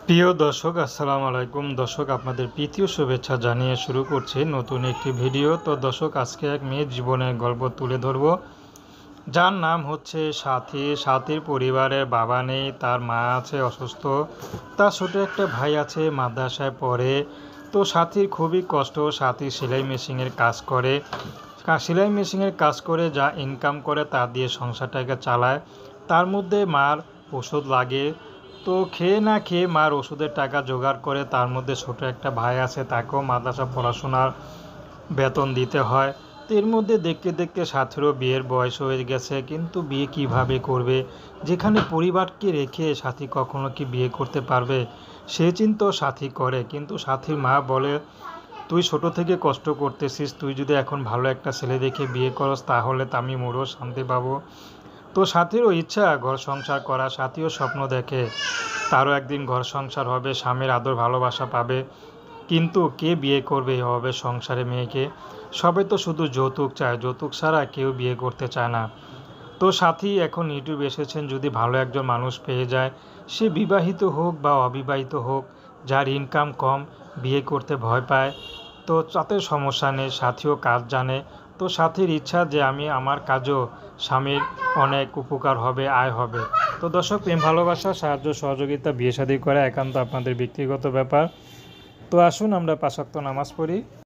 প্রিয় দর্শক আসসালামু আলাইকুম। দর্শক আপনাদের প্রীতীয় শুভেচ্ছা জানিয়ে শুরু করছি নতুন একটি ভিডিও। তো দর্শক আজকে এক মেয়ের জীবনের গল্প তুলে ধরব, যার নাম হচ্ছে সাথী। সাথীর পরিবারের বাবা নেই, তার মা আছে অসুস্থ, তার ছোটো একটা ভাই আছে মাদ্রাসায় পড়ে। তো সাথীর খুবই কষ্ট। সাথী সেলাই মেশিনের কাজ করে, সেলাই মেশিনের কাজ করে যা ইনকাম করে তা দিয়ে সংসারটাকে চালায়। তার মধ্যে মার ওষুধ লাগে, তো খেয়ে না খেয়ে মার ওষুধের টাকা জোগাড় করে। তার মধ্যে ছোট একটা ভাই আছে, তাকেও মাদ্রাসা পড়াশোনার বেতন দিতে হয়। তো এর মধ্যে দেখতে দেখতে সাথীরও বিয়ের বয়স হয়ে গেছে, কিন্তু বিয়ে কিভাবে করবে, যেখানে পরিবারকে রেখে সাথী কখনো কি বিয়ে করতে পারবে? সে চিন্তাও সাথী করে, কিন্তু সাথীর মা বলে, তুই ছোট থেকে কষ্ট করতেছিস, তুই যদি এখন ভালো একটা ছেলে দেখে বিয়ে করস তাহলে তো আমি মোরও শান্তি পাবো। তো সাথীরও ইচ্ছা ঘর সংসার করা, সাথীও স্বপ্ন দেখে তারও একদিন ঘর সংসার হবে, স্বামীর আদর ভালোবাসা পাবে। কিন্তু কে বিয়ে করবে এভাবে সংসারে মেয়েকে? সবে তো শুধু যৌতুক চায়, যৌতুক ছাড়া কেউ বিয়ে করতে চায় না। তো সাথী এখন ইউটিউব এসেছেন, যদি ভালো একজন মানুষ পেয়ে যায়, সে বিবাহিত হোক বা অবিবাহিত হোক, যার ইনকাম কম, বিয়ে করতে ভয় পায়, তো তাতে সমস্যা নেই, সাথীও কাজ জানে। তো সাথীর ইচ্ছা যে আমি আমার কাজও স্বামীর অনেক উপকার হবে, আয় হবে। তো দর্শক, প্রেম ভালোবাসা সাহায্য সহযোগিতা বিয়ে শাদী করা একান্ত আপনাদের ব্যক্তিগত ব্যাপার। তো আসুন আমরা ৫ ওয়াক্ত নামাজ পড়ি।